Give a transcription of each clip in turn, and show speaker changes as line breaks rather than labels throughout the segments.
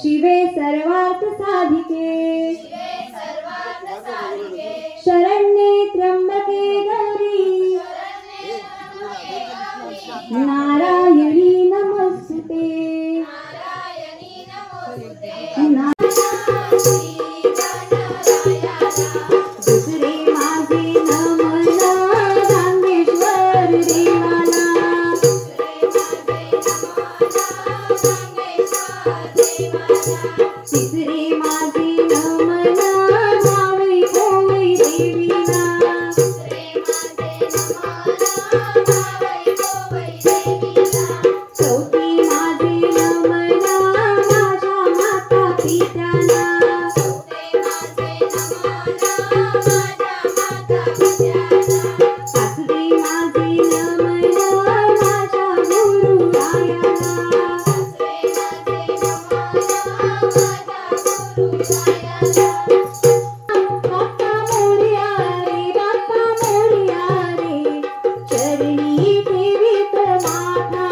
शिवे सर्वार्थ साधिके शरण्ये त्र्यंबके गौरी नारायणी नमोस्तुते दुसरे माझे नमन रामेश्वर देवाला तिसरे माझे नमन भावे भोवे देवीला चौथी माझे नमन माझ्या माता पित्याला पाचवे माझे नमन माझ्या गुरुरायाला बाप्पा मोरया रे चरणी ठेवीत माथा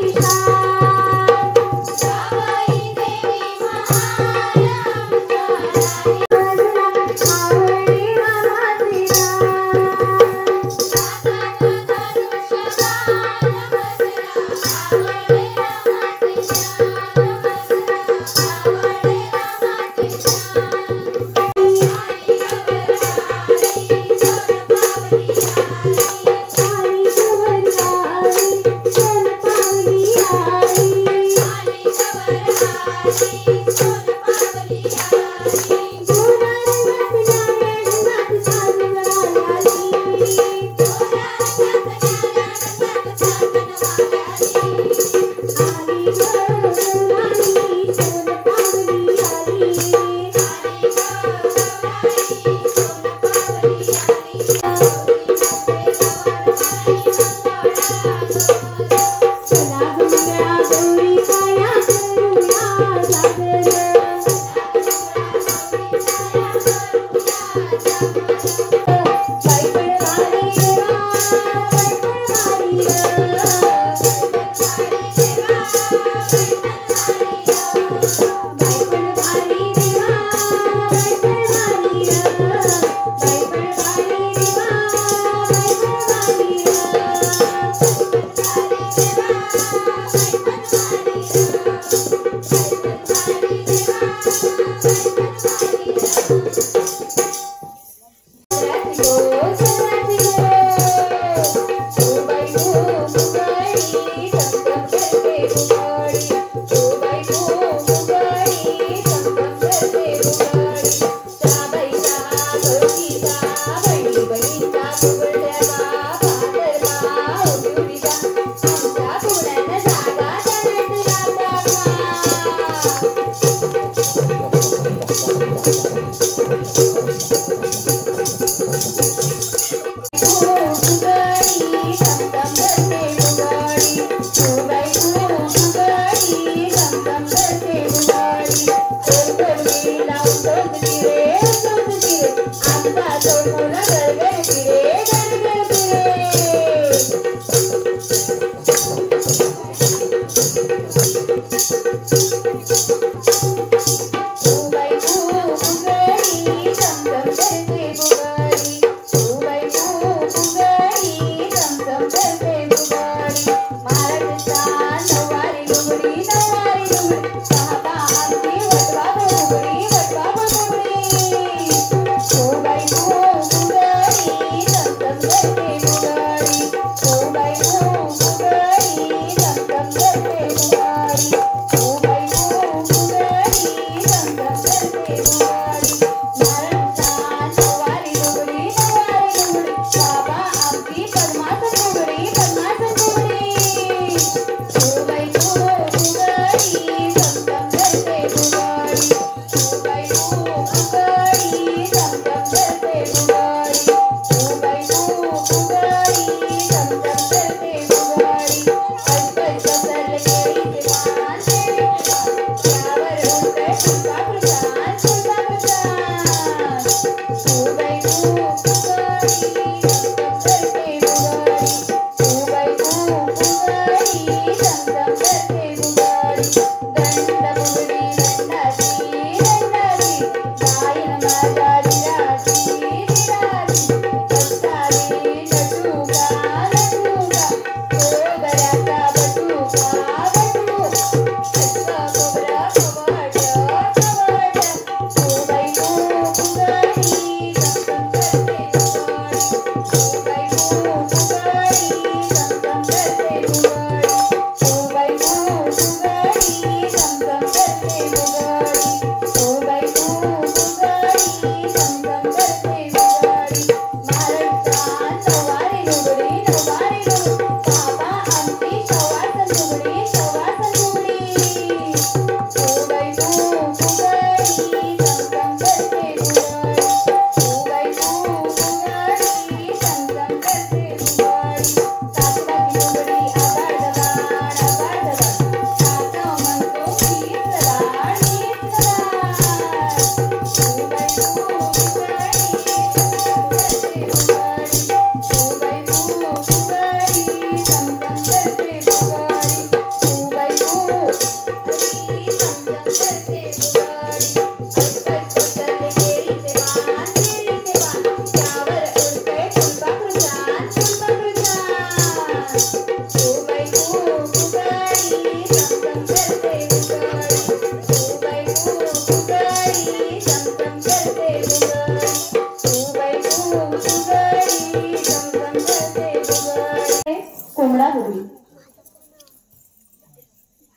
शाळा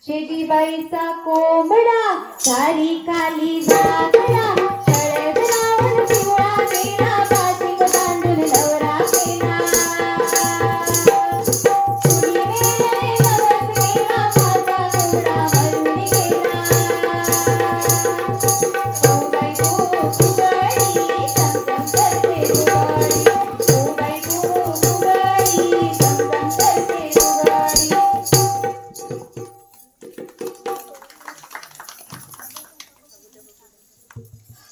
शेतीबाईचा कोंबडा सारी काली जागडा हळद लावून पिवळा केला पाचिक बांधून नवरा केला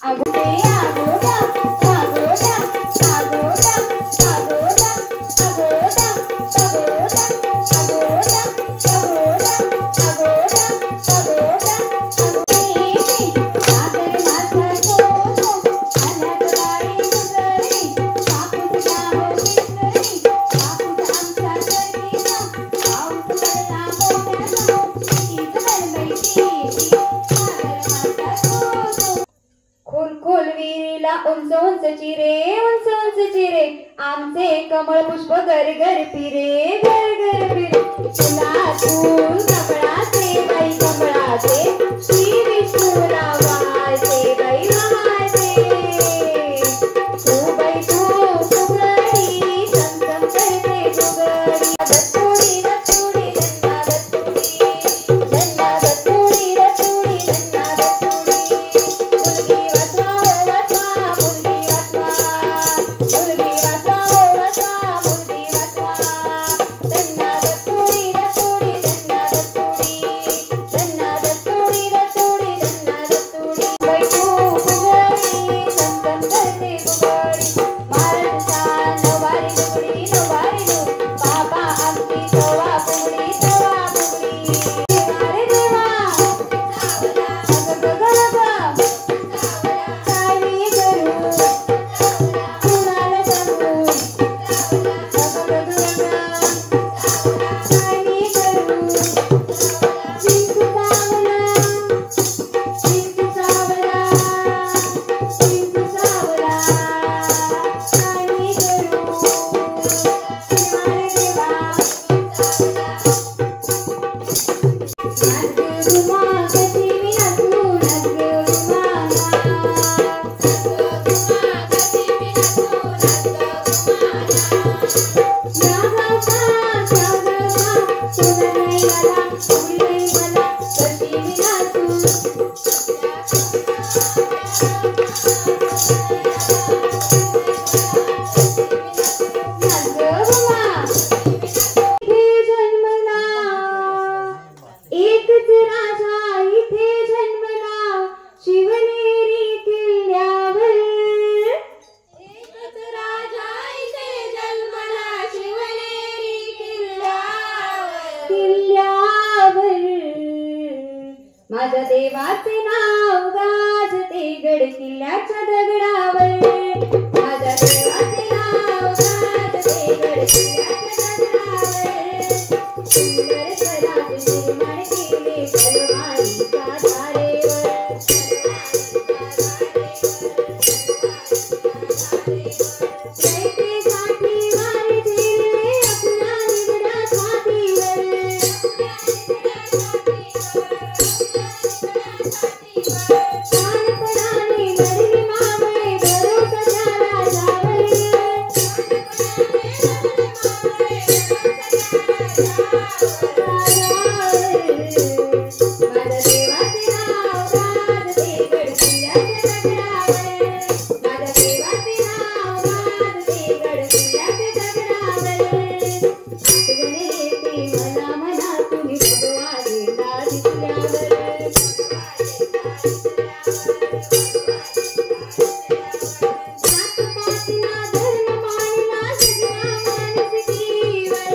आगोटे आगोटा आगोटा आगोटा आगोटा आगोटा आगोटा आगोटा आगोटा सागर माझा सोनो आल्यात बाई सुंदरी कापूस गाव पिंजरी कापूस आमचा करीना पाऊस पडला मोठ्यानो हीच बनवायची सागर माझा सोनो खोल खोल विहिरीला उंच उंच चिरे आमचे कमळ पुष्प गर गर फिरे फुलातून कमळाचे बाई कमळाचे श्री विष्णूला वाळते बाई वाळते तू बाई तू फुगडी चमचम करते फुगडी दत्तुडी दत्तुडी दन्ना दत्तुडी दन्ना दत्तुडी दत्तुडी दन्ना दत्तुडी मुलगी वाचवा मुलगी वाचवा मुलगी वाचवा मुलगी वाचवा दन्ना दत्तुडी दत्तुडी दन्ना दत्तुडी दन्ना दत्तुडी दत्तुडी दन्ना दत्तुडी बाई तू फुगडी चमचम करते फुगडी मारता नवारी लुगडी बाबा आमची तवा फुगडी अरे देवा काय मी करू कुणाला सांगू काय मी करू चिंटू सावला चिंटू सावला चिंटू सावला काय मी करू अरे देवा नाचगुमा कशी मी नाचू नाचगुमा या गावचा तुला नाही मला उडी नाही मला कशी मी नाचू नाचगुमा इथे जन्मला एकच राजा इथे जन्मला शिवनेरी किल्ल्यावर एकच राजा इथे जन्मला शिवनेरी किल्ल्यावर माझ्या देवाचे नाव गाजते गड किल्ल्याच्या दगडावर माझ्या देवाचे नाव गाजते गड किल्ल्याच्या दगडावर सुंदर स्वराज निर्माण केले तलवारीच्या धारेवर कैसेसाठी वारे झेलले आपला निगडा छातीवर लहानपणाने लढली मावळे भरोसाच्या राजावर माझ्या देवाचे नाव गाजते गड किल्ल्याच्या दगडावर माझ्या देवाचे नाव गाजते गड किल्ल्याच्या दगडावर आठवण येते मला मनातून भगवा झेंडा दिसल्यावर जातपातीला धर्म मानला सगळ्या माणुसकीवर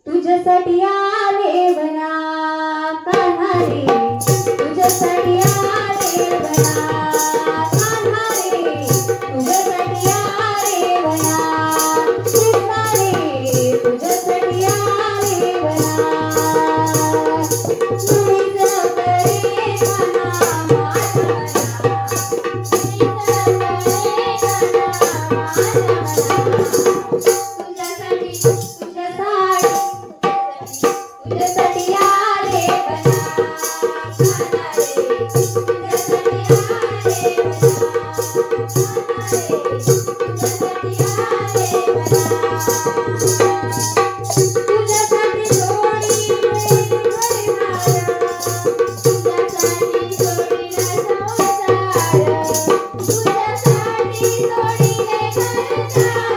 तुझ्यासाठी आले बना कान्हा रे, तुझ्यासाठी आले बना कान्हा रे, तुझ्यासाठी आले बना कृष्णा रे, तुझ्यासाठी आले बना मुळीच करे कान्हा माझ्या मना, तुझ्यासाठी आले बना कान्हा रे, तुझ्यासाठी आले बना कान्हा रे, तुझ्यासाठी आले बना तुझ्यासाठी सोडीले घरदार, तुझ्यासाठी सोडीला संसार, तुझ्यासाठी सोडीले घरदार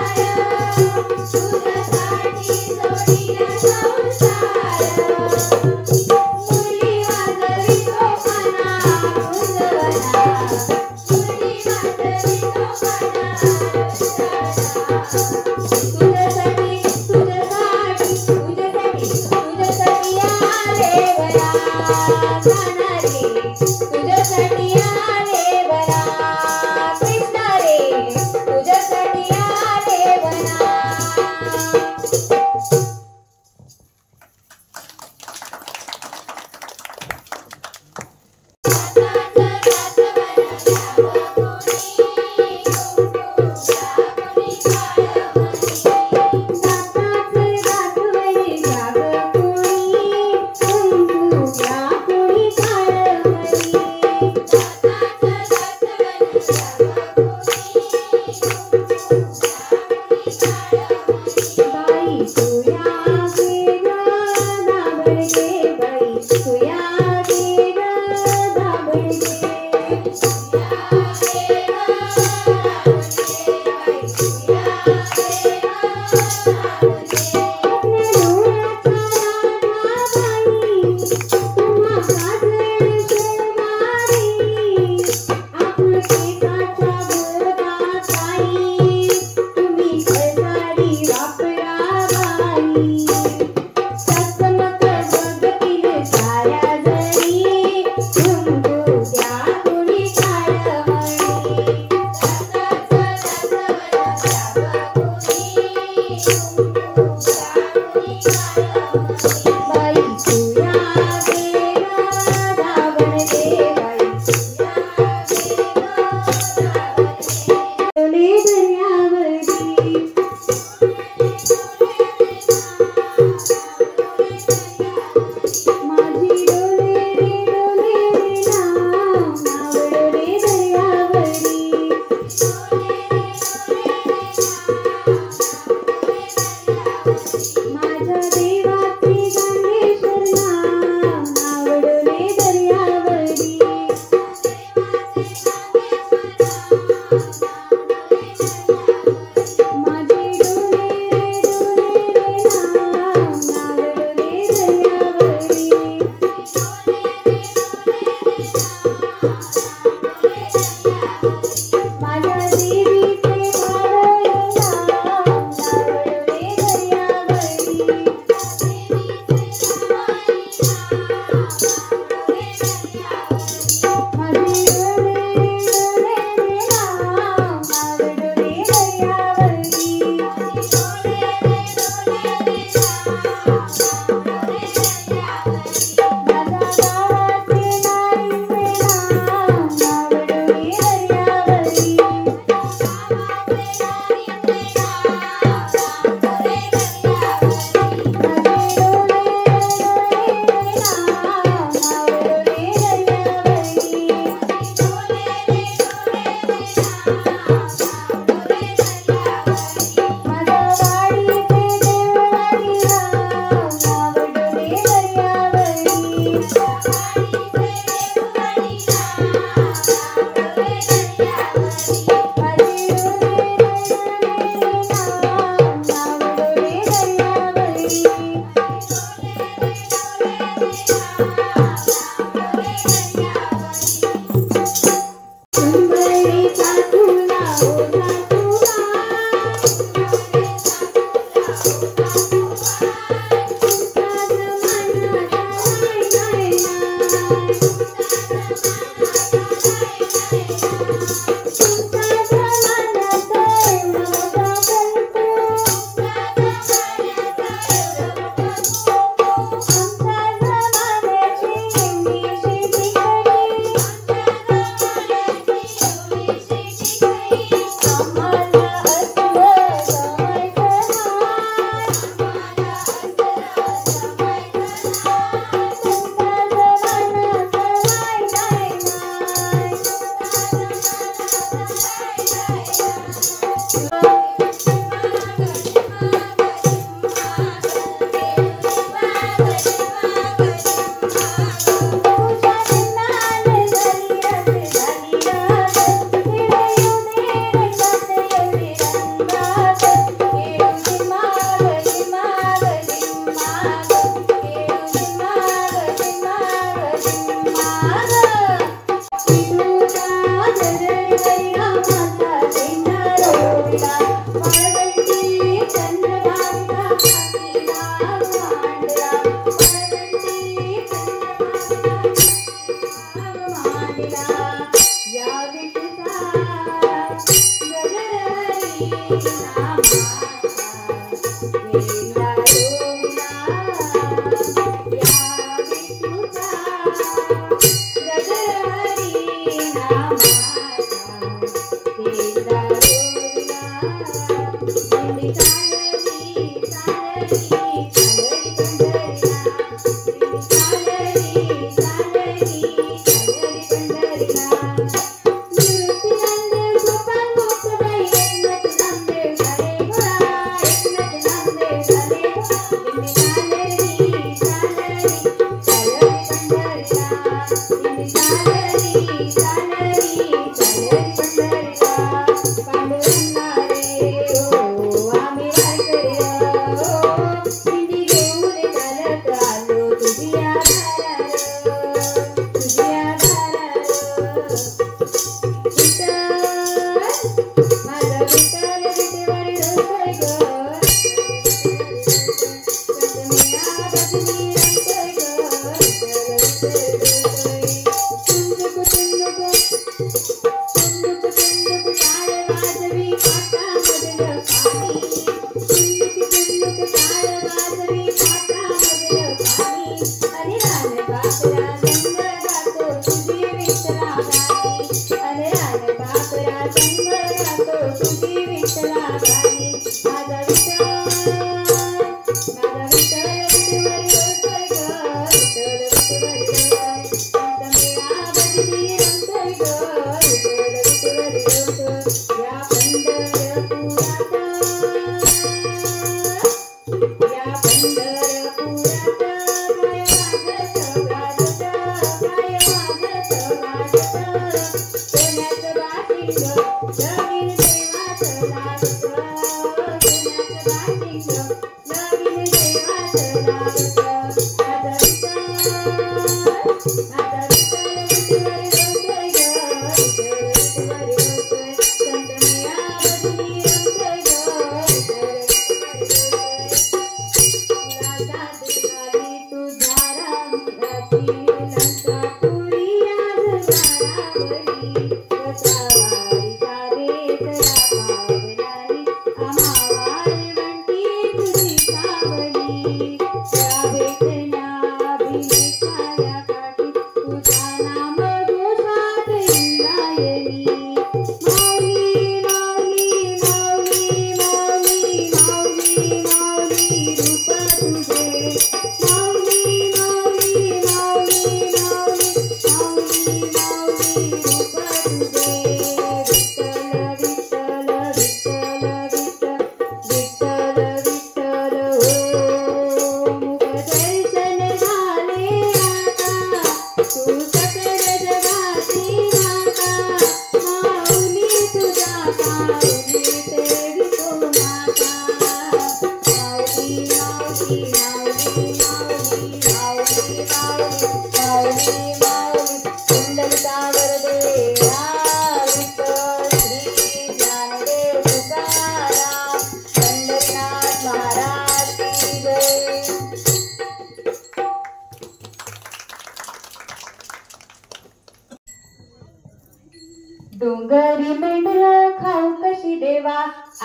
डोंगरी मेंढर खाऊ कशी देवा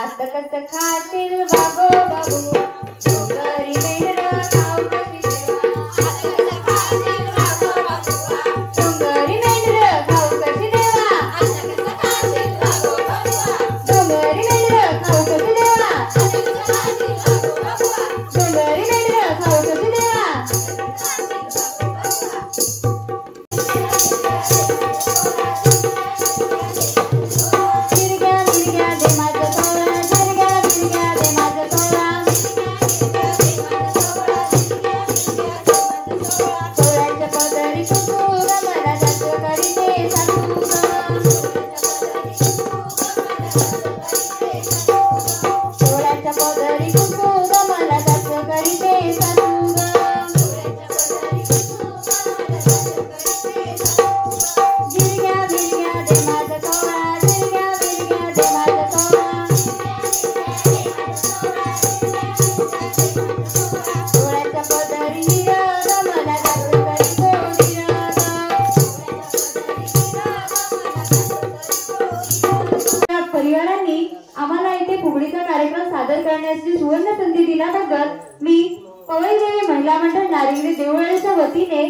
आता कस खातील बाबो बाबू डोंगरी मेंढर खाऊ कशी देवा आता कस खातील बाबो बाबू डोंगरी मेंढर खाऊ कशी देवा आता कस खातील बाबो बाबू डोंगरी मेंढर खाऊ कशी देवा आता कस खातील बाबो बाबू डोंगरी मेंढर खाऊ कशी देवा परिवारांनी आम्हाला इथे फुगडीचा कार्यक्रम सादर करण्याची सुवर्ण संधी दिल्याबद्दल मी पवईदेवी महिला मंडळ नारिंगी देवळाच्या वतीने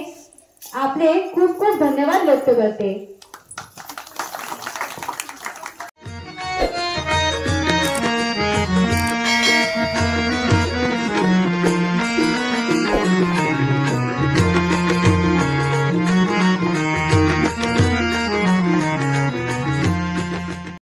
आपले खूप खूप धन्यवाद व्यक्त करते.